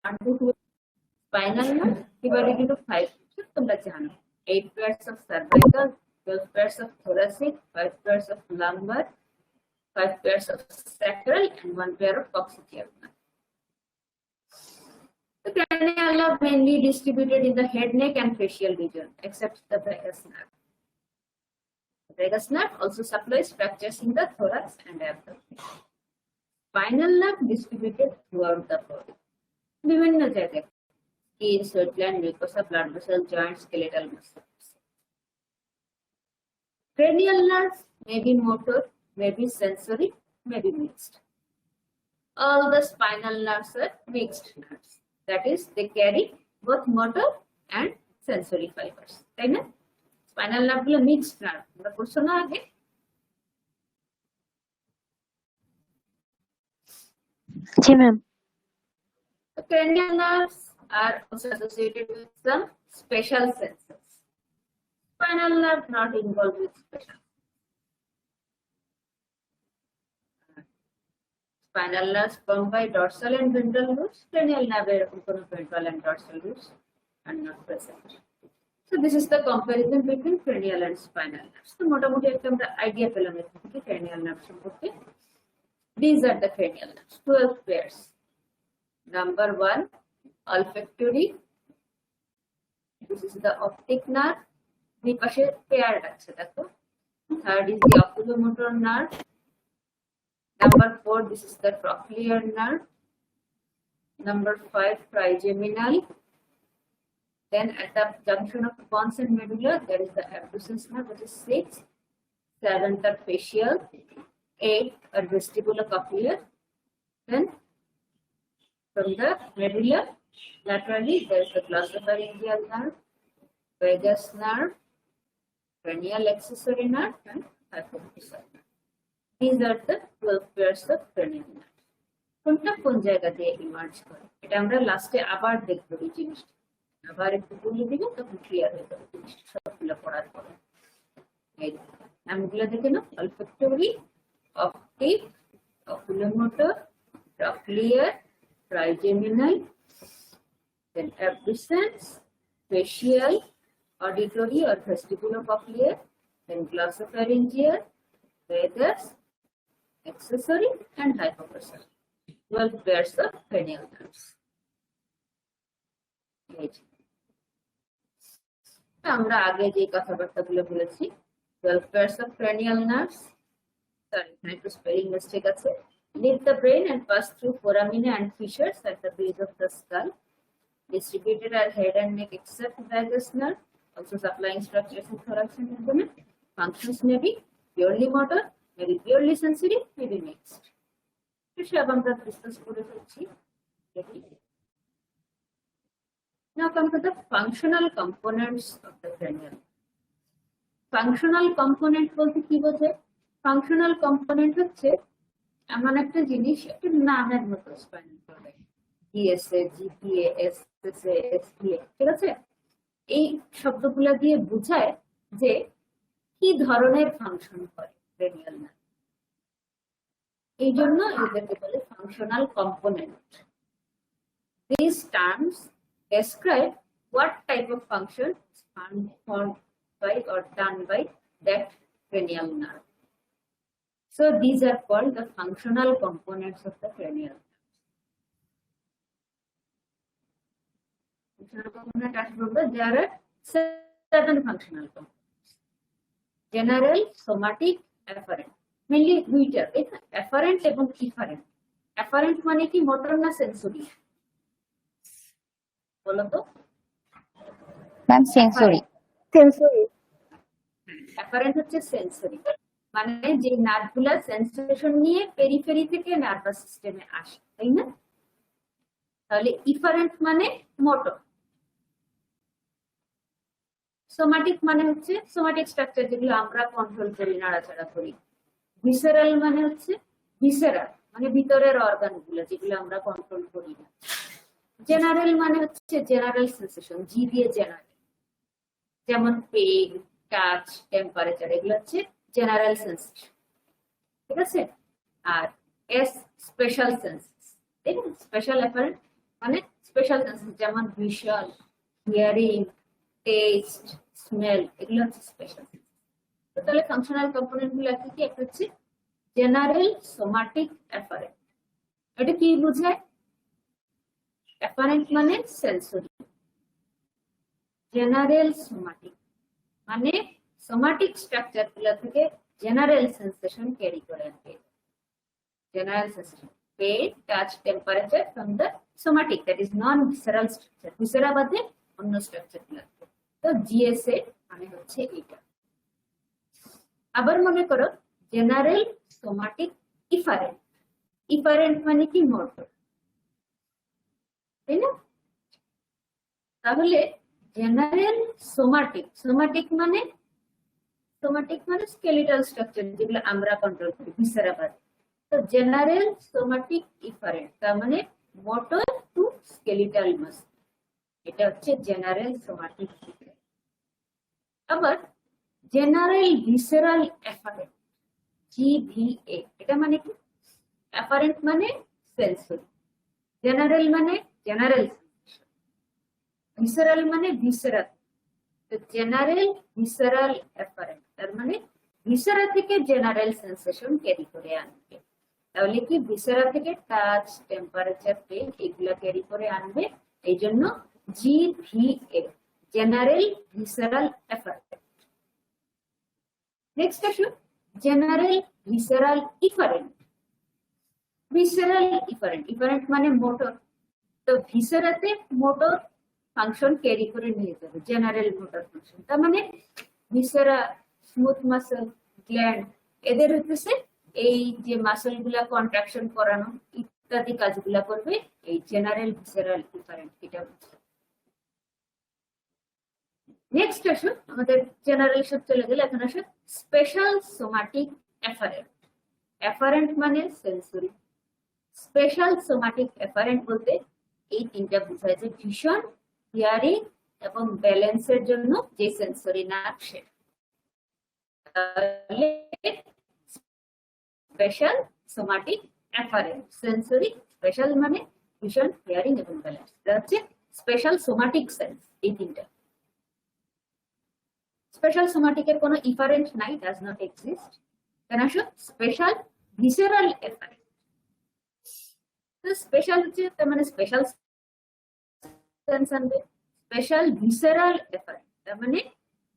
Spinal nerve divided into 5 তোমরা জানো 8 pairs of cervical, 12 pairs of thoracic, 5 pairs of lumbar, 5 pairs of sacral, and 1 pair of coccygeal nerve. The cranial nerve mainly distributed in the head, neck, and facial region, except the vagus nerve. The vagus nerve also supplies fractures in the thorax and abdomen. Spinal nerve distributed throughout the body. বিভিন্ন জায়গায় skin, sweat gland, mucosa, blood vessel, joints, skeletal muscles. Cranial nerves may be motor, may be sensory, may be mixed. All the spinal nerves are mixed nerves. That is, they carry both motor and sensory fibers. Right? Spinal nerve is mixed nerve. আমরা পড়ছো না আগে? জি ma'am. The cranial nerves are also associated with some special senses. Spinal nerve not involved with special. Spinal nerves formed by dorsal and ventral roots. Cranial nerve ventral and dorsal roots are not present. So this is the comparison between cranial and spinal nerves. So মোটামুটি একটা আমরা idea পেলাম এখান থেকে cranial nerve সম্পর্কে. These are the cranial nerves, 12 pairs. Number 1, olfactory. This is the optic nerve. দুই পাশে pair আছে দেখো. Third is the oculomotor nerve. Number 4, this is the trochlear nerve. Number 5, trigeminal. Then at the junction of pons and medulla, there is the abducens nerve, which is 6. 7th are facial. 8 are vestibulocochlear. Then from the medulla, laterally, there is the glossopharyngeal nerve, vagus nerve, cranial accessory nerve, and hypophyseal nerve. These are the 12 pairs of cranial nerves. কোনটা কোন জায়গা দিয়ে emerge করে এটা আমরা লাস্টে আবার দেখব এই জিনিসটা আবার একটু বলে দিব তখন ক্লিয়ার হয়ে যাবে জিনিসটা সবগুলো পড়ার পরে এই নামগুলো দেখে নাও olfactory, optic, oculomotor, trochlear, trigeminal, then abducens, facial, auditory or vestibulocochlear, then glossopharyngeal, vagus, accessory, and hypophyseal. 12 pairs of cranial nerves. আমরা আগে যে কথাবার্তাগুলো বলেছি 12 pairs of cranial nerves. Sorry, একটু spelling mistake আছে. Leave the brain and pass through foramina and fissures at the base of the skull. Distributed are head and neck except vagus nerve, also supplying structures in thorax and abdomen. Functions may be purely motor, may be purely sensory, may be mixed. আমরা discuss করে ফেলছি। Now come to the functional components of the cranial. Functional component বলতে কি বোঝায়? Functional component হচ্ছে এমন একটা জিনিস একটা নামের মতো spinal cord DSA, GPA, SSA, SPA, ঠিক আছে? এই শব্দগুলো দিয়ে বোঝায় যে কি ধরনের ফাংশন করে ক্রেনিয়াল নার্ভ। এই জন্য এদেরকে বলে functional component. These terms describe what type of function is performed by or done by that cranial nerve. So these are called the functional components of the cranial nerve. Functional component as there are 7 functional components: general, somatic, afferent. Mainly দুইটা, afferent এবং efferent. Afferent মানে কি motor না sensory? বলো তো। Ma'am sensory. Sensory. afferent হচ্ছে sensory, মানে যে নার্ভগুলো সেন্সেশন নিয়ে পেরিফেরি থেকে নার্ভাস সিস্টেমে আসে, তাই না? তাহলে ইফারেন্ট মানে মোটর। সোমাটিক মানে হচ্ছে সোমাটিক স্ট্রাকচার যেগুলো আমরা কন্ট্রোল করি, নাড়াচাড়া করি। ভিসেরাল মানে হচ্ছে ভিসেরা মানে ভিতরের অর্গান গুলো যেগুলো আমরা কন্ট্রোল করি না। জেনারেল মানে হচ্ছে জেনারেল সেন্সেশন, জি দিয়ে জেনারেল, যেমন পেন, টাচ, টেম্পারেচার, এগুলো হচ্ছে জেনারেল সেন্সেশন, ঠিক আছে? আর এস স্পেশাল সেন্সেস, ঠিক আছে? স্পেশাল অ্যাপারেন্ট মানে স্পেশাল সেন্সেস যেমন ভিশন, হিয়ারিং, টেস্ট, স্মেল, এগুলো হচ্ছে স্পেশাল সেন্সেস। তাহলে ফাংশনাল কম্পোনেন্ট গুলো কি কি? একটা হচ্ছে জেনারেল সোমাটিক অ্যাফারেন্ট। এটা কি বোঝায়? অ্যাফারেন্ট মানে সেন্সরি, জেনারেল সোমাটিক মানে সোমাটিক স্ট্রাকচার গুলো থেকে জেনারেল সেন্সেশন ক্যারি করে আনবে। General sensation, pain, touch, temperature from the somatic, that is non-visceral structure. Viscera বাদে অন্য স্ট্রাকচার গুলো। তো জিএসএ মানে হচ্ছে এটা। আবার মনে করো জেনারেল সোমাটিক ইফারেন্ট। ইফারেন্ট মানে কি? মোটর, তাই না? তাহলে জেনারেল সোমাটিক, সোমাটিক মানে স্কেলিটাল স্ট্রাকচার যেগুলো আমরা কন্ট্রোল করি ভিসেরা বাদে। তো জেনারেল সোমাটিক ইফারেন্ট তার মানে মোটর টু স্কেলিটাল মাসল, এটা হচ্ছে জেনারেল সোমাটিক ইফারেন্ট। আবার জেনারেল ভিসেরাল এফারেন্ট, জিভিএ, এটা মানে কি? এফারেন্ট মানে সেন্সরি, জেনারেল মানে জেনারেল সেন্সেশন, ভিসেরাল মানে ভিসেরা। তো জেনারেল ভিসেরাল এফারেন্ট তার মানে ভিসেরা থেকে জেনারেল সেন্সেশন ক্যারি করে আনবে। তাহলে কি ভিসেরা থেকে টাচ, টেম্পারেচার, পেইন এগুলা ক্যারি করে আনবে, এই জন্য GVA, general visceral afferent. Next আসুন general visceral efferent. Visceral efferent, efferent মানে মোটর, তো ভিসেরাতে মোটর ফাংশন ক্যারি করে নিয়ে যাবে, জেনারেল মোটর ফাংশন। তার মানে ভিসেরা, স্মুথ মাসল, গ্ল্যান্ড এদের হচ্ছে এই যে মাসল গুলা কন্ট্রাকশন করানো ইত্যাদি কাজগুলা করবে এই জেনারেল ভিসেরাল ইফারেন্ট, এটা বুঝছে। নেক্সট আসুন আমাদের জেনারেল সব চলে গেলে এখন আসুন স্পেশাল সোমাটিক এফারেন্ট। এফারেন্ট মানে সেন্সরি, স্পেশাল সোমাটিক এফারেন্ট বলতে এই তিনটা বোঝায় যে ভিশন, হিয়ারিং এবং ব্যালেন্সের জন্য যে সেন্সরি নার্ভ সেটা। Special somatic efferent, sensory, special মানে ভিশন, হিয়ারিং এবং ব্যালেন্স, এটা হচ্ছে স্পেশাল সোমাটিক সেন্স। এই তিনটা স্পেশাল সোমাটিকের কোনো ইফারেন্ট নাই, ডাজ নট এক্সিস্ট। কেন আসো স্পেশাল ভিসেরাল এফারেন্ট। তো স্পেশাল হচ্ছে তার মানে স্পেশাল সেন্স আনবে, স্পেশাল ভিসেরাল এফারেন্ট তার মানে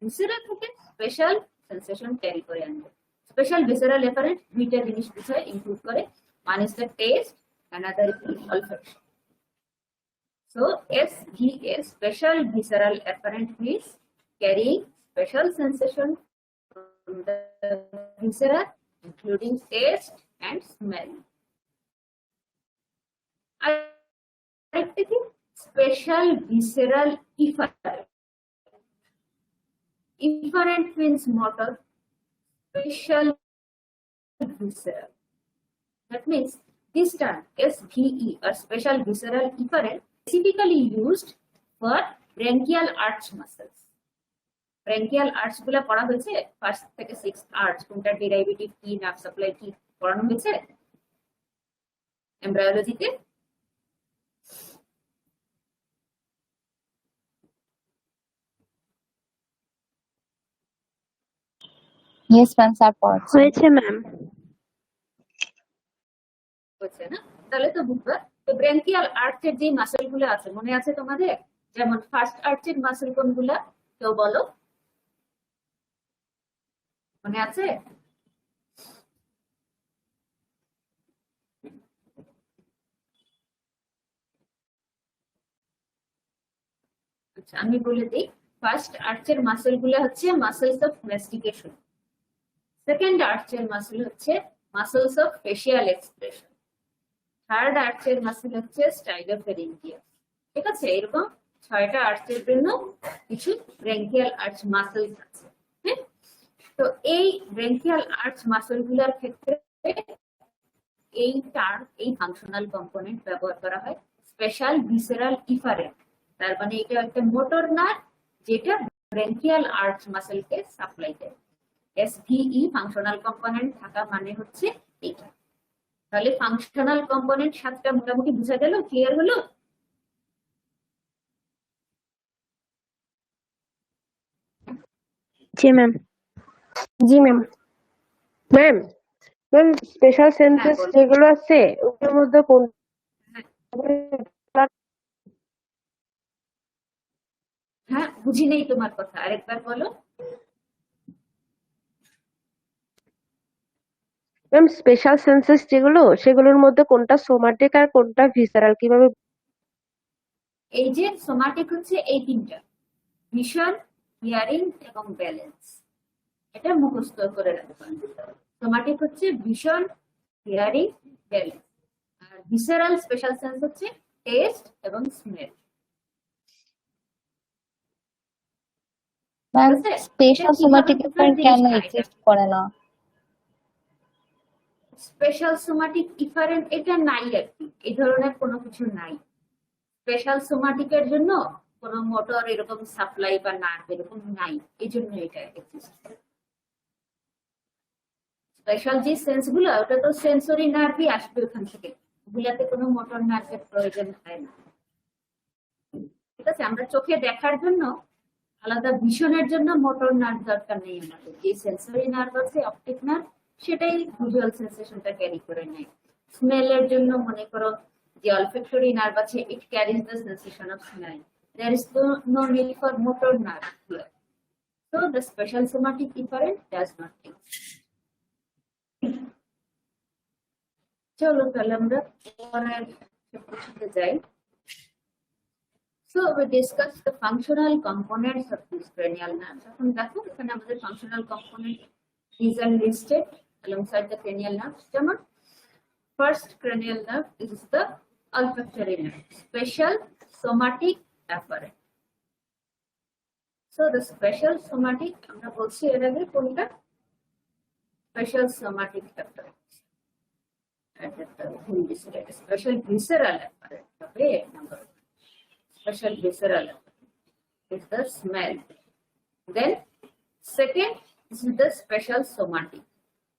ভিসেরা থেকে স্পেশাল সেন্সেশন ক্যারি করে আনবে। স্পেশাল ভিসেরাল এফারেন্ট দুইটা জিনিস বিষয় ইনক্লুড করে, one is the taste, another is olfaction. So SVA, special visceral afferent means carrying special sensation from the viscera including taste and smell. আরেকটা কি? Special visceral efferent. Efferent means motor, special visceral. That means this term SVE or special visceral efferent specifically used for branchial arch muscles. Branchial arch গুলা পড়া হয়েছে 1st থেকে 6th arch, কোনটা derivative কি, nerve supply কি পড়ানো হয়েছে এমব্রায়োলজিতে। Yes, ma'am, sir, পড়াচ্ছি। হয়েছে ম্যাম। হচ্ছে না? তাহলে তো বুঝবা। তো ব্রেনকিয়াল আর্চের যে মাসল গুলো আছে মনে আছে তোমাদের? যেমন ফার্স্ট আর্চের মাসল কোনগুলা কেউ বলো, মনে আছে? আচ্ছা আমি বলে দিই, ফার্স্ট আর্চের মাসল গুলো হচ্ছে মাসলস অফ ম্যাস্টিকেশন, সেকেন্ড আর্চের মাসল হচ্ছে muscles of facial expression, third আর্চের মাসল হচ্ছে স্টাইলোফেরিঞ্জিয়াস। ঠিক আছে, এরকম 6টা আর্চের জন্য কিছু ব্রেনকিয়াল আর্চ মাসলস আছে। হ্যাঁ, তো এই ব্রেনকিয়াল আর্চ মাসল গুলোর ক্ষেত্রে এই টার্ম, এই ফাংশনাল কম্পোনেন্ট ব্যবহার করা হয় স্পেশাল ভিসেরাল ইফারেন্ট। তার মানে এটা একটা মোটর নার্ভ যেটা ব্রেনকিয়াল আর্চ মাসলকে সাপ্লাই দেয়। SVE ফাংশনাল কম্পোনেন্ট থাকা মানে হচ্ছে এটা। তাহলে ফাংশনাল কম্পোনেন্ট 7টা মোটামুটি বোঝা গেল, ক্লিয়ার হলো? জি ম্যাম। জি ma'am. Ma'am ma'am special senses বলো। যেগুলো আছে ওগুলোর মধ্যে কোন হ্যাঁ, বুঝি নেই তোমার কথা, আরেকবার বলো। ম্যাম স্পেশাল সেন্সেস যেগুলো সেগুলোর মধ্যে কোনটা সোমাটিক আর কোনটা ভিসারাল কিভাবে? এই যে সোমাটিক হচ্ছে এই তিনটা, ভিশন, হিয়ারিং এবং ব্যালেন্স। এটা মুখস্থ করে রাখবা। সোমাটিক হচ্ছে ভিশন, হিয়ারিং, ব্যালেন্স। আর ভিসেরাল স্পেশাল সেন্স হচ্ছে টেস্ট এবং স্মেল। ম্যাম ঠিক আছে? স্পেশাল এটা কিভাবে সোমাটিক বুঝবে কেন জিনিসটা এটা। এক্সিস্ট করে না? স্পেশাল সোমাটিক ইফারেন্ট এটা নাই আর কি, এই ধরনের কোনো কিছু নাই। স্পেশাল সোমাটিকের জন্য কোনো মোটর এরকম সাপ্লাই বা নার্ভ এরকম নাই, এই জন্য এটা এক্সিস্ট করে। স্পেশাল যে সেন্স গুলো ওটা তো সেন্সরি নার্ভই আসবে ওখান থেকে, ওগুলাতে কোনো মোটর নার্ভের প্রয়োজন হয় না। ঠিক আছে, আমরা চোখে দেখার জন্য আলাদা ভিশনের জন্য মোটর নার্ভ দরকার নেই আমাদের। যে সেন্সরি নার্ভ আছে অপটিক নার্ভ, সেটাই ভিজুয়াল সেন্সেশনটা ক্যারি করে নেয়। স্মেলের জন্য মনে করো যে অলফ্যাক্টরি নার্ভ আছে, it carries the sensation of smell. There is no need for motor nerve here. So the special somatic efferent does not exist. চলো তাহলে আমরা পরের চ্যাপ্টারে যাই। So we discussed the functional components of this cranial nerve. এখন দেখো এখানে আমাদের functional component these are listed alongside the cranial nerves. যেমন first cranial nerve is the olfactory nerve, special somatic afferent. So the special somatic আমরা বলছি এর আগে কোনটা? Special somatic afferent. Special visceral afferent. Okay, number one. Special visceral is the smell. Then second, this is the special somatic.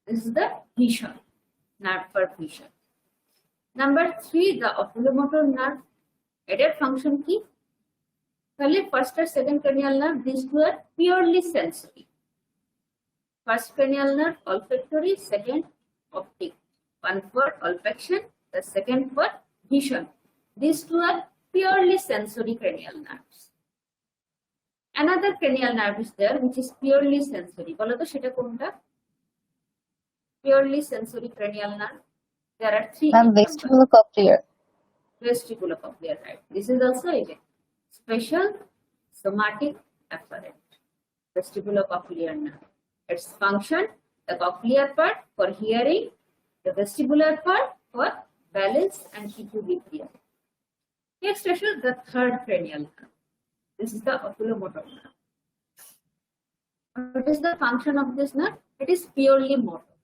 This is the vision, nerve for vision. Number three, the oculomotor nerve. এটার function কি? তাহলে first R second cranial nerve, these two are purely sensory. First cranial nerve olfactory, second optic. One for olfaction, the second for vision. These two are purely sensory cranial nerves. Another cranial nerve is there which is purely sensory. বলো তো সেটা কোনটা? Purely sensory cranial nerve. There are three. Ma'am vestibulocochlear. Vestibulocochlear, right? This is also a special somatic afferent. Vestibulocochlear nerve. Its function, the cochlear part for hearing, the vestibular part for balance and equilibrium. Next, I show the third cranial nerve. This is the oculomotor nerve. What is the function of this nerve? It is purely motor,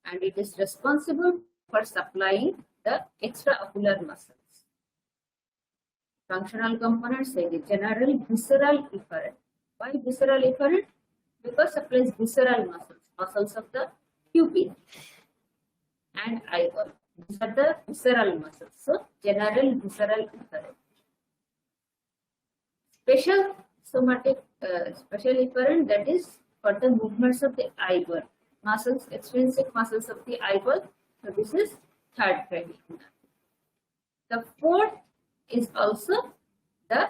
and it is responsible for supplying the extraocular muscles. Functional components say the general visceral efferent. Why visceral efferent? Because supplies visceral muscles, muscles of the pupil and eyeball. These are the visceral muscles. So general visceral efferent. Special somatic special efferent, that is for the movements of the eyeball muscles, extrinsic muscles of the eyeball. So this is third cranial nerve. The fourth is also the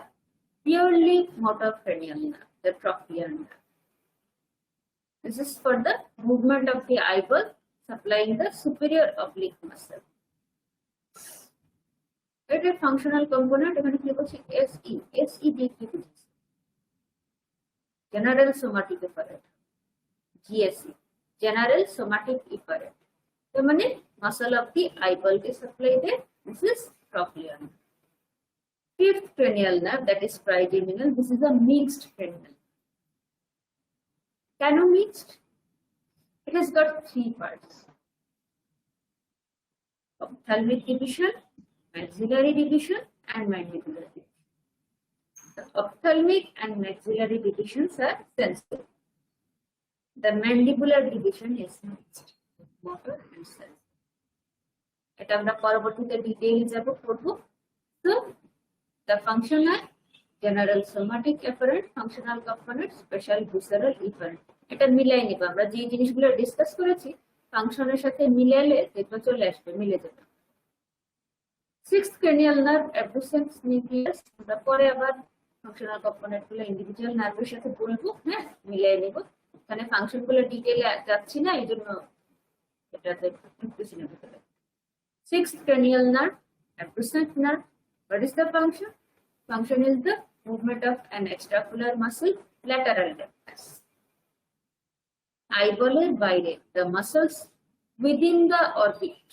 purely motor cranial nerve, the trochlear nerve. This is for the movement of the eyeball, supplying the superior oblique muscle. It is functional component. এখানে কি বলছি? SE. SE দিয়ে কি বুঝিস? General somatic efferent. GSE. General somatic efferent. তার মানে muscle of the eyeball K supply দেয়. This is trochlear nerve. Fifth cranial nerve, that is trigeminal. This is a mixed cranial. Can you mixed? It has got three parts: ophthalmic division, maxillary division, and mandibular division. The ophthalmic and maxillary divisions are sensory. The mandibular division is mixed, motor and sensory. এটা আমরা পরবর্তীতে ডিটেইলে যাব করব। So the function are general somatic afferent, functional component, special visceral efferent. এটা মিলাই নিব আমরা যে জিনিসগুলো ডিসকাস করেছি ফাংশনের সাথে মিলালে দেখো চলে আসবে মিলে যাবে। Sixth cranial nerve abducens nucleus, আমরা পরে আবার ফাংশনাল কম্পোনেন্ট গুলো ইন্ডিভিজুয়াল নার্ভের সাথে বলবো, হ্যাঁ মিলাই নিব। এখানে ফাংশন গুলো ডিটেইলে যাচ্ছি না, এই জন্য এটাতে ইনক্লুশন হবে। Sixth cranial nerve, abducent nerve. What is the function? Function is the movement of an extraocular muscle, lateral rectus. Eyeball বাইরে, the muscles within the orbit,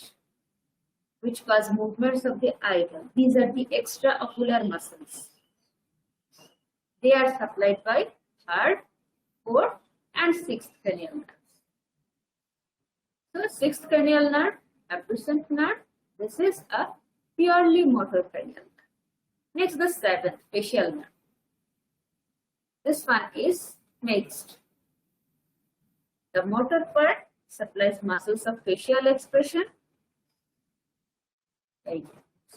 which cause movements of the eyeball. These are the extraocular muscles. They are supplied by third, fourth, and sixth cranial nerves. So, sixth cranial nerve, abducent nerve. This is a purely motor cranial nerve. Next, the seventh, facial nerve. This one is mixed. The motor part supplies muscles of facial expression,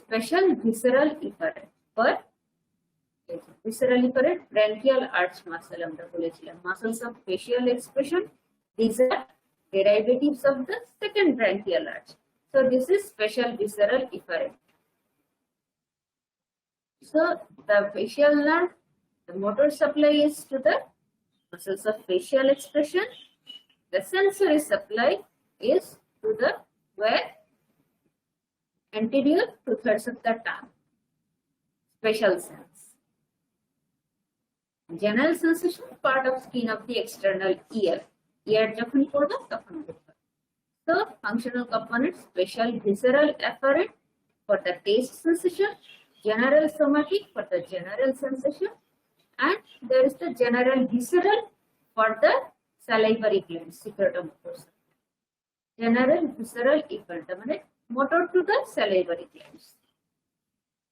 special visceral efferent. But visceral efferent, branchial arch muscle, muscles of facial expression. These are derivatives of the second branchial arch. So this is special visceral efferent. So the facial nerve, the motor supply is to the muscles of facial expression. The sensory supply is to the where anterior 2/3 of the tongue. Special sense. General sensation, part of skin of the external ear. Ear যখন পড়বে তখন বুঝবে। So, functional components, special visceral afferent for the taste sensation, general somatic for the general sensation, and there is the general visceral for the salivary glands, secretomotor. General visceral efferent, motor to the salivary glands.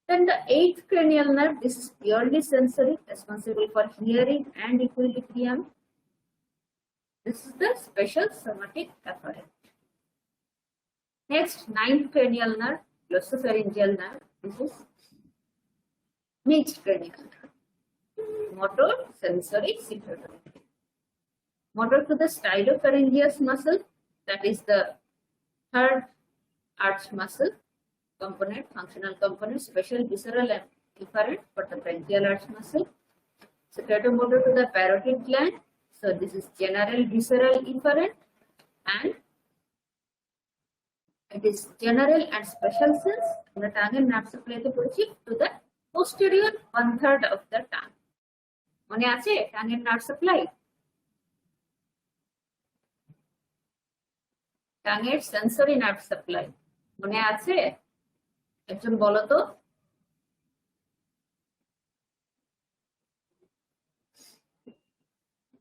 Then the eighth cranial nerve, this is purely sensory, responsible for hearing and equilibrium. This is the special somatic afferent. Next, ninth cranial nerve, glossopharyngeal nerve. This is mixed cranial nerve. Motor, sensory, secretory. Motor to the stylopharyngeus muscle, that is the third arch muscle component, functional component, special visceral efferent for the branchial arch muscle. Secretomotor to the parotid gland. So this is general visceral efferent, and it is general and special sense. The tongue and nerve supply to the posterior 1/3 of the tongue. মনে আছে tongue and nerve supply? tongue এর sensory nerve supply মনে আছে? একজন বলো তো।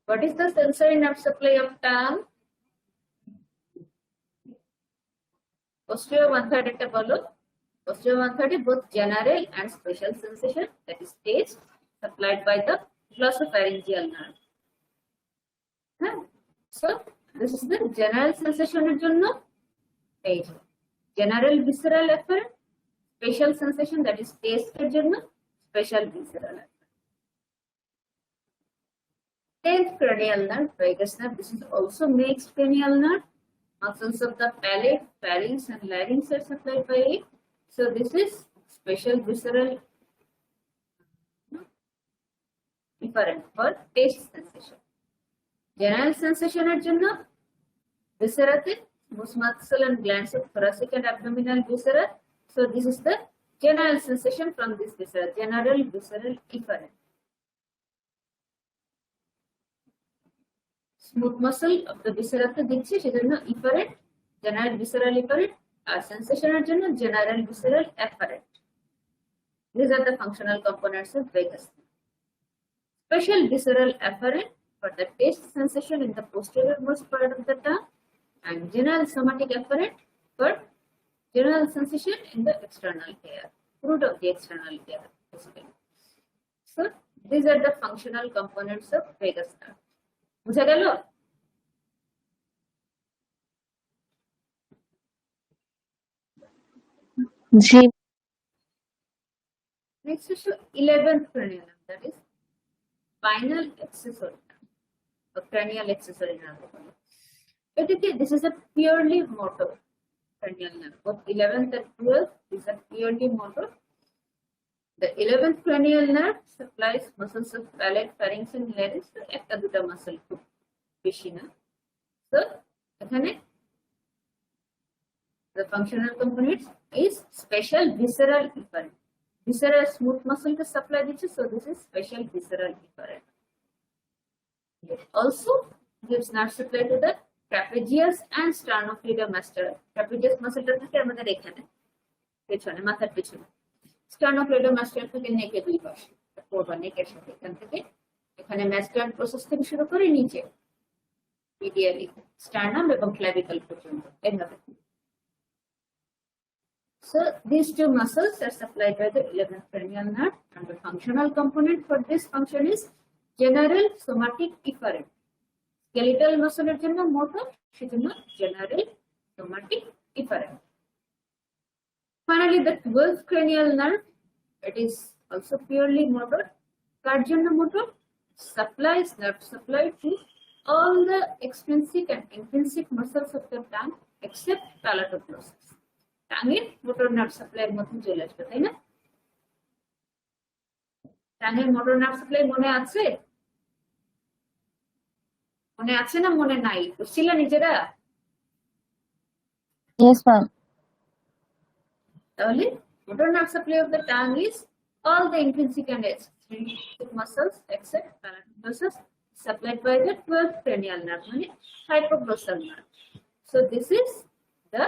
What is the sensory nerve supply of tongue? Posterior 1/3 একটা বলো। Posterior 1/3 both general and special sensation, that is taste, supplied by the glossopharyngeal nerve. So this is the general sensation এর জন্য এই general visceral afferent, special sensation that is taste এর জন্য special visceral afferent. 10th cranial nerve, vagus nerve. This is also mixed cranial nerve. Muscles of the palate, pharynx, and larynx are supplied by it. So this is special visceral efferent for taste sensation. General sensation এর জন্য visceraতে most muscle and glands of thoracic and abdominal viscera. So this is the general sensation from this viscera, general visceral efferent. Smooth muscle of the viscera তে দিচ্ছি সেজন্য efferent, general visceral efferent, আর sensation এর জন্য general visceral afferent. These are the functional components of vagus. Special visceral afferent for the taste sensation in the posterior most part of the tongue, and general somatic afferent for general sensation in the external hair, root of the external hair. So these are the functional components of vagus nerve. বুঝা গেল? জি Next is 11th cranial nerve, that is spinal accessory or cranial accessory nerve. This is a purely motor cranial nerve. Both 11th and 12th is a purely motor. The 11th cranial nerve supplies muscles of palate, pharynx and larynx. একটা দুটা muscle খুব বেশি না। So এখানে the functional components is special visceral efferent. Visceral smooth muscle to supply this, so this is special visceral efferent. It also gives nerve supply to the trapezius and sternocleidomastoid. Trapezius muscle থাকে আমাদের এখানে পেছনে মাথার পেছনে, sternocleidomastoid থেকে নেকের দুই পাশে, পুরো নেকের সাথে এখান থেকে এখানে mastoid প্রসেস থেকে শুরু করে নিচে medially sternum এবং clavicle পর্যন্ত এভাবে। So these two muscles are supplied by the 11th cranial nerve, and the functional component for this function is general somatic efferent. Skeletal muscle এর জন্য motor, সেজন্য general somatic efferent. Finally, the 12th cranial nerve, it is also purely motor. কার জন্য motor? Supplies nerve supply to all the extrinsic and intrinsic muscles of the tongue except palatoglossus. টাঙের motor nerve সাপ্লাইয়ের মধ্যে চলে আসবে, তাই না? টাঙের motor nerve supply মনে আছে? মনে আছে না মনে নাই? বুঝছিল নিজেরা? Yes, ma'am. তাহলে motor nerve supply of the tongue is all the intrinsic and extrinsic muscles except palatoglossus supplied by the 12th cranial nerve, মানে hypoglossal nerve. So this is the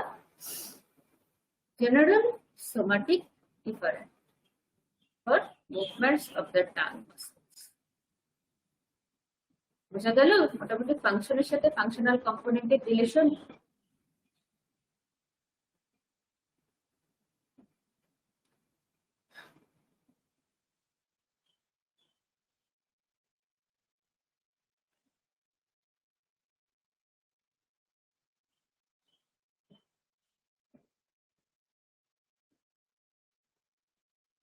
general somatic efferent for movements of the tongue muscles. বুঝা গেল মোটামুটি ফাংশনের সাথে functional কম্পোনেন্টের relation?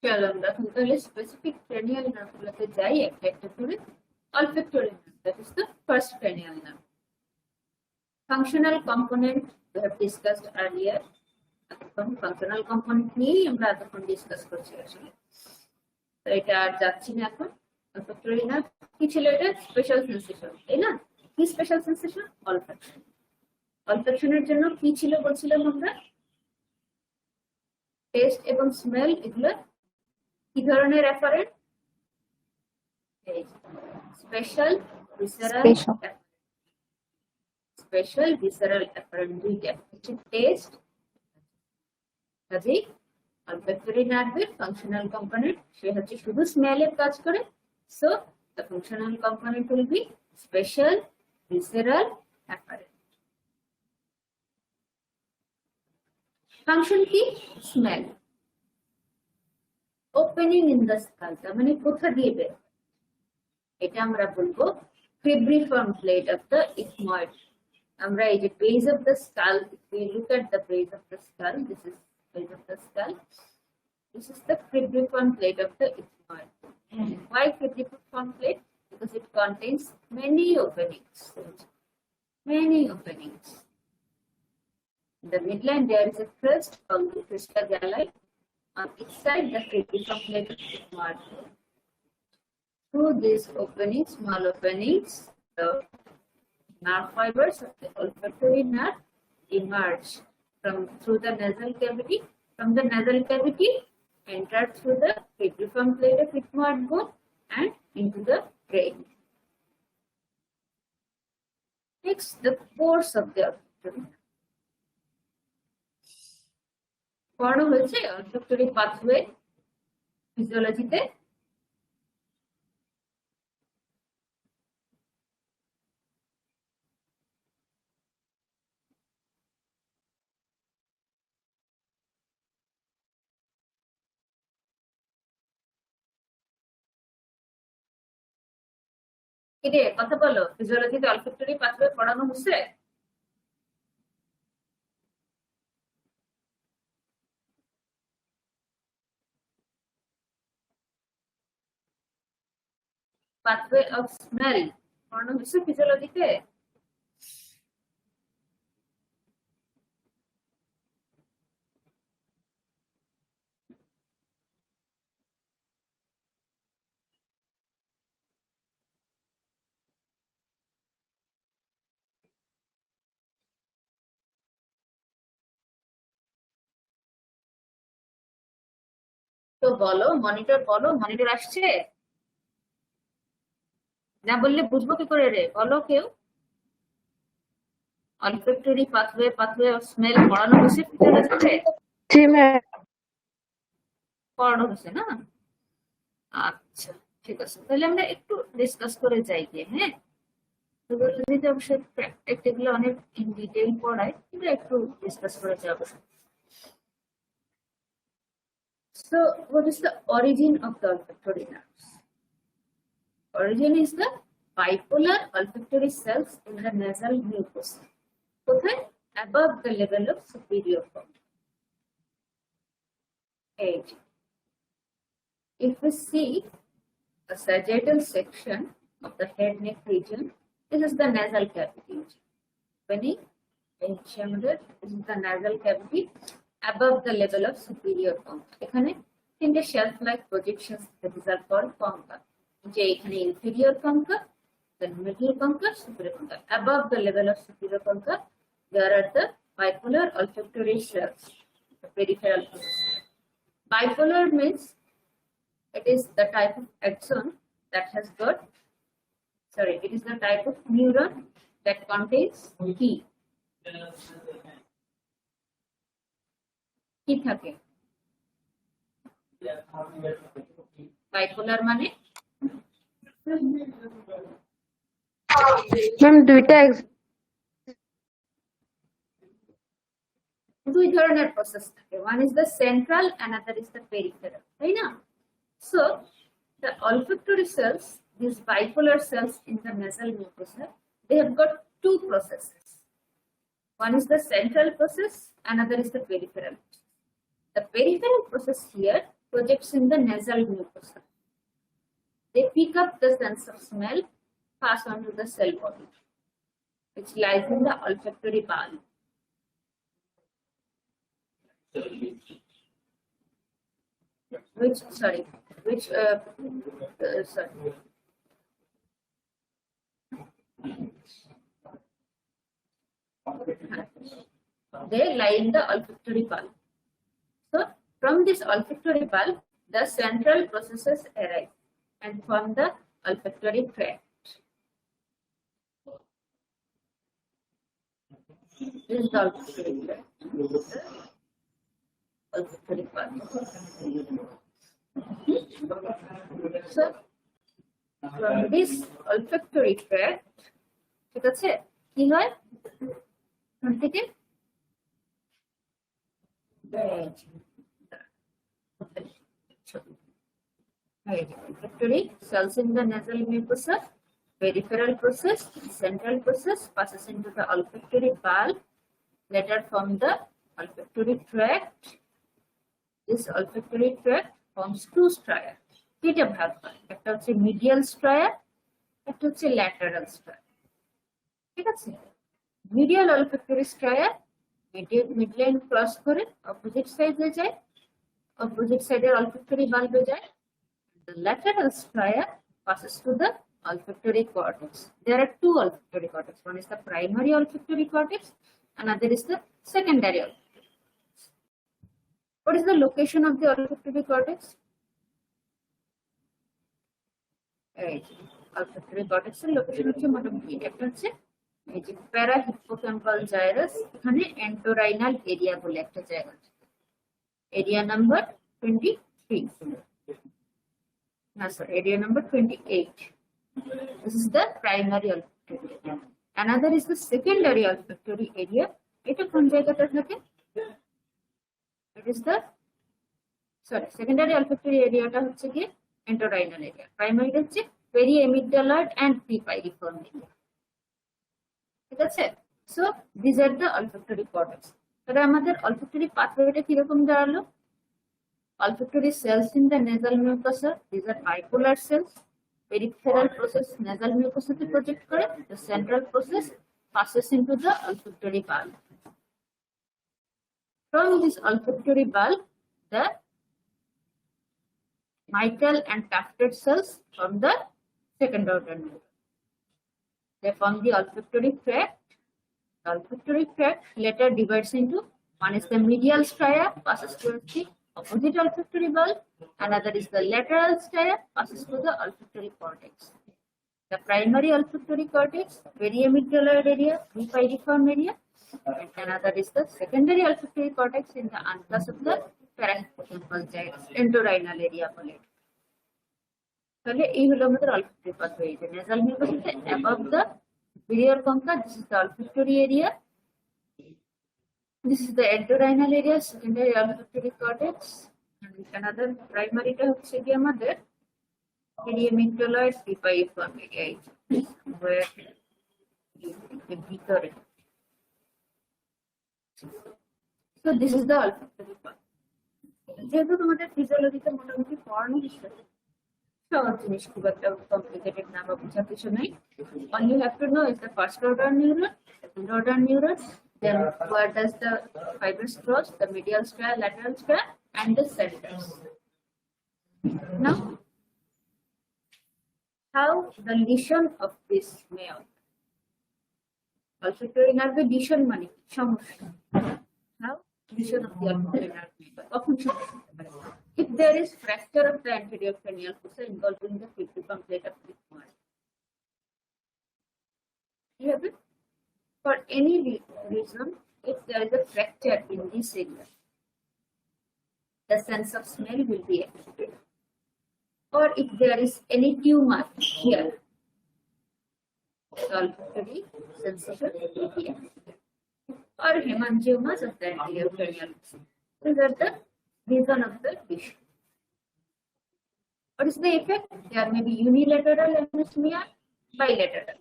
চলো আমরা এখন তাহলে স্পেসিফিক ক্রেনিয়াল নার্ভগুলোতে যাই একটা একটা করে। olfactory nerve, that is the first cranial nerve. Functional component we have discussed earlier. Functional component নিয়েই আমরা এতক্ষণ ডিসকাস করছি আসলে, তো এটা আর যাচ্ছি না এখন। olfactory nerve কি ছিল? এটা স্পেশাল সেন্সেশন, তাই না? কি স্পেশাল সেন্সেশন? olfaction. olfactionের জন্য কি ছিল বলছিলাম আমরা? টেস্ট এবং স্মেল, এগুলো কি ধরনের efferent? Special visceral special visceral efferent দুইটা হচ্ছে টেস্ট। কাজেই olfactory নার্ভের ফাংশনাল কম্পোনেন্ট সে হচ্ছে শুধু স্মেলের কাজ করে, so the functional component will be special visceral afferent. Function কি? Smell. Opening in the skull, তার মানে কোথা দিয়ে বের, এটা আমরা বলবো cribriform plate of the ethmoid. আমরা এই যে base of the skull, if we look at the base of the skull, this is base of the skull, this is the cribriform plate of the ethmoid. Why cribriform plate? Because it contains many openings. Many openings. In the midline there is a crest called the crista galli. On each side the cribriform plate of the ethmoid. Through these openings, small openings, the nerve fibers of the olfactory nerve emerge through the nasal cavity. From the nasal cavity, enter through the cribriform plate of ethmoid bone and into the brain. Next, the pores of the olfactory nerve. পড়ানো হয়েছে olfactory pathway ফিজিওলজিতে? কিরে কথা বলো, ফিজিওলজিতে olfactory pathway পড়ানো হচ্ছে? pathway of smell পড়ানো হয়েছে ফিজিওলজিতে? তো বলো, মনিটর আসছে? না বললে বুঝবো কি করে রে, বলো কেউ। olfactory pathway of smell পড়ানো হয়েছে ফিজিওলজিতে? জি ম্যাম। পড়ানো হয়েছে না? আচ্ছা ঠিক আছে, তাহলে আমরা একটু ডিসকাস করে যাই গিয়ে। হ্যাঁ, ফিজিওলজিতে অবশ্যই প্র্যাকটিক্যালি অনেক ইন ডিটেইল পড়ায়, কিন্তু একটু ডিসকাস করে যাই অবশ্যই। So, what is the origin of the olfactory nerves? Origin is the bipolar olfactory cells in the nasal mucosa. কোথায়? Above the level of superior concha. Eight. If we see the sagittal section of the head neck region, this is the nasal cavity. When this is the nasal cavity above the level of superior concha. এখানে তিনটে shelf like projections that are called concha. যে এখানে inferior concha, then middle concha, superior concha. Above the level of superior concha, there are the bipolar olfactory cells, the peripheral process. Bipolar means it is the type of axon that has got, it is the type of neuron that contains key. কি থাকে? Bipolar মানে ma'am দুইটা দুই ধরনের process থাকে, one is the central, another is the peripheral, তাই না? So the olfactory cells, these bipolar cells in the nasal mucosa, they have got two processes. One is the central process, another is the peripheral. The peripheral process here projects in the nasal mucosa. They pick up the sense of smell, pass on to the cell body, which lies in the olfactory bulb. They lie in the olfactory bulb. So, from this olfactory bulb, the central processes arise and form the olfactory tract. This is the olfactory tract. Olfactory bulb. So, from this olfactory tract, ঠিক আছে, কি হয় এখান থেকে? Olfactory cells in the nasal mucosa, peripheral process, central process passes into the olfactory bulb, later from the olfactory tract. This olfactory tract forms two stria. এটা ভাগ হয়, একটা হচ্ছে medial stria, একটা হচ্ছে lateral stria. ঠিক আছে, medial olfactory stria midline cross করে অপোজিট সাইডে যায়, অপোজিট সাইডের olfactory bulb-এ যায়. The lateral stria passes to the olfactory cortex. There are two olfactory cortex. One is the primary olfactory cortex, another is the secondary olfactory cortex. What is the location of the olfactory cortex? Olfactory cortex এর location হচ্ছে মোটামুটি একটা হচ্ছে এই যে প্যারাহিপোক্যাম্পাল gyrus, এখানে এন্টোরাইনাল area বলে একটা জায়গা আছে, area number 23, area number 28. This is the primary olfactory area. Another is the secondary olfactory area. এটা কোন জায়গাটা থাকে? It is the secondary olfactory area টা হচ্ছে কি entorhinal area. Primary হচ্ছে periamygdaloid and prepiriform area. ঠিক আছে? So these are the olfactory cortex. তাহলে আমাদের olfactory pathwayটা কি রকম দাঁড়ালো? Olfactory cells in the nasal mucosa, these are bipolar cells. peripheral process nasal mucosa project করে, the central process passes into the olfactory bulb. From this olfactory bulb, the mitral and tufted cells from the second order neuron. They form the olfactory tract. The olfactory tract later divides into, one is the medial stria, passes towards the opposite olfactory bulb. Another is the lateral stria, passes to the olfactory cortex. The primary olfactory cortex, periamygdaloid area, prepiriform area. And another is the secondary olfactory cortex in the ancus of the parahippocampal gyrus, entorhinal area বলে। তাহলে এই হলো আমাদের olfactory pathway। The nasal mucosa above the superior concha, this is the olfactory area. This is the entorhinal area, secondary olfactory cortex. And another primary টা হচ্ছে কি আমাদের periamygdaloid prepiriform area, where ভিতরে। So this is the olfactory part. যেহেতু তোমাদের ফিজিওলজিতে মোটামুটি পড়ানো হচ্ছে, সহজ জিনিস, খুব একটা কমপ্লিকেটেড না বা বোঝার কিছু নেই। All you have to know is the first order neuron, second order neuron, then where does the fibrous cross, the medial stria, lateral stria, and the centers. Now, how the lesion of this may occur. Olfactory nerve lesion মানে সমস্যা। How lesion of the olfactory nerve may occur. কখন সমস্যা হতে পারে? If there is fracture of the anterior cranial fossa involving the fifty-one plate of the smile. For any reason, if there is a fracture in this area, the sense of smell will be affected. Or if there is any tumor here, the olfactory sensation will be affected. Or hemangiomas of the anterior cranial fossa. These are the reason of the lesion. What is the effect? There may be unilateral anosmia, bilateral.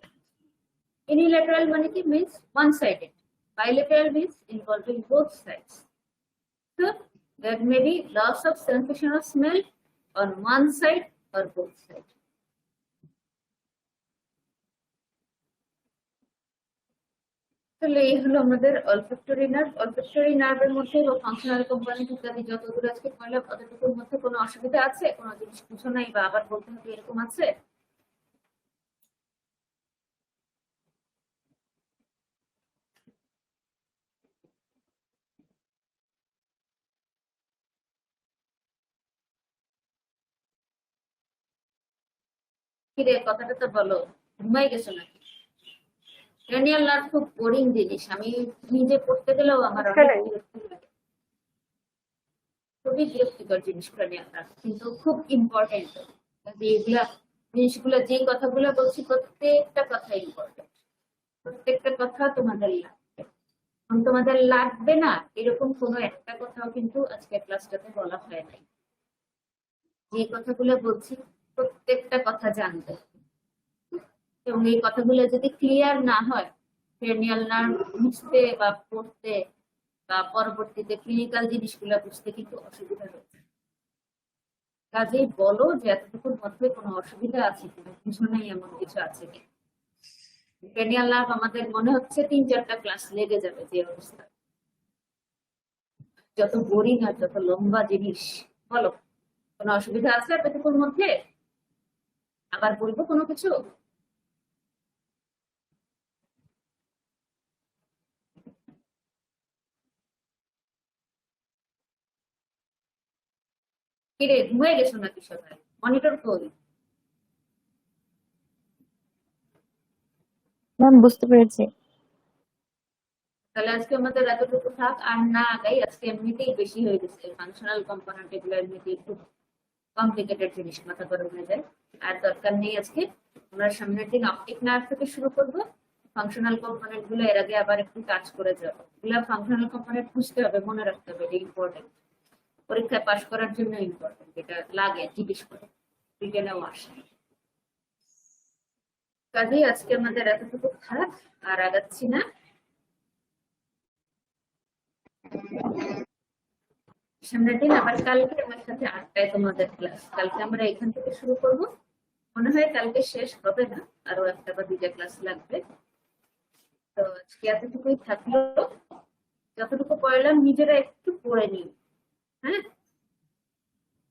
Unilateral means one-sided. Bilateral means involving both sides. So there may be loss of sensation of smell on one side or both sides. তাহলে এই হলো আমাদের olfactory nerve. Olfactory nerve এর মধ্যে functional component ইত্যাদি যতগুলো আজকে পড়লাম, অতটুকুর মধ্যে কোনো অসুবিধা আছে? কোনো জিনিস বুঝো নাই বা আবার বলতে হবে এরকম আছে? কিরে কথাটা তো বলো, ঘুমাই গেছো নাকি? ক্রেনিয়াল নার্ভ খুব বোরিং জিনিস, আমি নিজে পড়তে গেলেও আমার অনেক বিরক্তি লাগে। খুবই বিরক্তিকর জিনিস ক্রেনিয়াল নার্ভ, কিন্তু খুব ইম্পর্টেন্ট। এগুলা জিনিসগুলো, যে কথাগুলো বলছি প্রত্যেকটা কথা ইম্পর্টেন্ট, প্রত্যেকটা কথা তোমাদের লাগবে। তোমাদের লাগবে না এরকম কোনো একটা কথাও কিন্তু আজকে ক্লাসটাতে বলা হয় নাই। যে কথাগুলো বলছি প্রত্যেকটা কথা জানবে, এবং এই কথাগুলো যদি ক্লিয়ার না হয়, ক্রেনিয়াল নার্ভ বুঝতে বা পড়তে বা পরবর্তীতে ক্লিনিক্যাল জিনিসগুলো বুঝতে কিন্তু অসুবিধা হচ্ছে। কাজেই বলো যে এতটুকুর মধ্যে কোনো অসুবিধা আছে কিনা, বুঝো নাই এমন কিছু আছে কিনা। ক্রেনিয়াল নার্ভ আমাদের মনে হচ্ছে 3-4টা ক্লাস লেগে যাবে যে অবস্থা। যত বোরিং আর যত লম্বা জিনিস। বলো, কোনো অসুবিধা আছে এতটুকুর মধ্যে? আবার বলবো কোনো কিছু? কিরে ঘুমিয়ে গেছো নাকি সবাই? মনিটর কই? ম্যাম বুঝতে পেরেছি। তাহলে আজকে আমাদের এতটুকু থাক, আর না আগাই। আজকে এমনিতেই বেশি হয়ে গেছে, ফাংশনাল কম্পোনেন্ট এগুলো এমনিতেই একটু কমপ্লিকেটেড জিনিস, মাথা গরম হয়ে যায়। আর দরকার নেই আজকে। আমরা সামনের দিন অপটিক নার্ভ থেকে শুরু করবো। ফাংশনাল কম্পোনেন্ট গুলো এর আগে আবার একটু কাজ করে যাবো। এগুলো ফাংশনাল কম্পোনেন্ট বুঝতে হবে, মনে রাখতে হবে, এটা ইম্পর্টেন্ট, পরীক্ষায় পাশ করার জন্য ইম্পর্টেন্ট। এটা লাগে, জিজ্ঞেস করে রিটেনেও আসে। কাজেই আজকে আমাদের এতটুকু থাক, আর আগাচ্ছি না। সামনের দিন আবার কালকে আমার সাথে 8টায় তোমাদের ক্লাস। কালকে আমরা এখান থেকে শুরু করবো। মনে হয় কালকে শেষ হবে না, আরো একটা বা দুইটা ক্লাস লাগবে। তো আজকে এতটুকুই থাকলো, যতটুকু পড়লাম নিজেরা একটু পড়ে নিই। হ্যাঁ,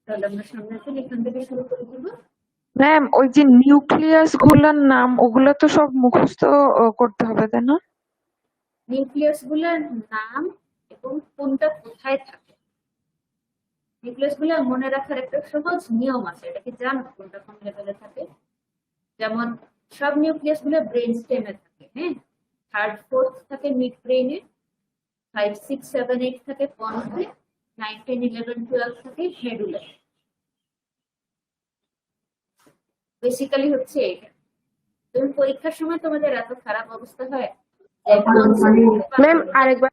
তাহলে আমরা সামনের দিন এখান থেকে শুরু করে দেবো। ম্যাম ওই যে নিউক্লিয়াস গুলার নাম ওগুলো তো সব মুখস্থ করতে হবে তাই না? নিউক্লিয়াস গুলার নাম এবং কোনটা কোথায় থাকে, নিউক্লিয়াস গুলা মনে রাখার একটা সহজ নিয়ম আছে, এটা কি জানো কোনটা কোন লেভেলে থাকে? যেমন সব নিউক্লিয়াস গুলো ব্রেন স্টেমে থাকে, হ্যাঁ, থার্ড ফোর্থ থাকে মিড ব্রেনে, 5, 6, 7, 8 থাকে পন্সে, 9, 10, 11, 12 থাকে মেডুলা। বেসিক্যালি হচ্ছে এটা। তুমি পরীক্ষার সময় তোমাদের এত খারাপ অবস্থা হয় ম্যাম আরেকবার।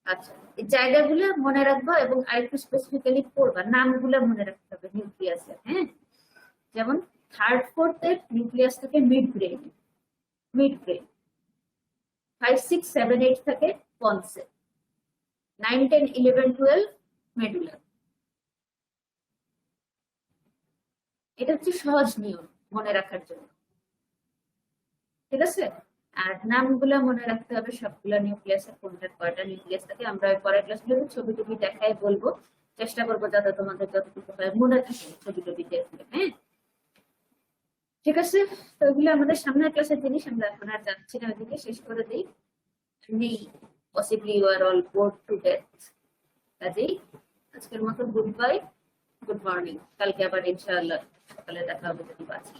আচ্ছা, এই জায়গাগুলো মনে রাখবা এবং আরেকটু স্পেসিফিক্যালি পড়বা, নামগুলো মনে রাখতে হবে নিউক্লিয়াসের। হ্যাঁ, যেমন থার্ড ফোর্থ এর নিউক্লিয়াস থাকে মিড ব্রেন, 5, 6, 7, 8 থাকে পন্সে, 9, 10, 11, 12 মেডুলা। এটা হচ্ছে সহজ নিয়ম মনে রাখার জন্য, ঠিক আছে? আর নামগুলা মনে রাখতে হবে সবগুলা নিউক্লিয়াসের কোনটা কয়টা নিউক্লিয়াস থাকে। আমরা পরের ক্লাসগুলোতে ছবি টবি দেখায় বলবো, চেষ্টা করবো যাতে তোমাদের যতটুকু হয় মনে থাকে ছবি টবি দেখলে। হ্যাঁ, ঠিক আছে। তো এগুলো আমাদের সামনের ক্লাসের জিনিস, আমরা এখন আর যাচ্ছি না, ওইদিকে শেষ করে দিই। নেই possibly you are all bored to death. কাজেই আজকের মতো গুড বাই, গুড মর্নিং। কালকে আবার ইনশাআল্লাহ সকালে দেখা হবে যদি বাঁচি।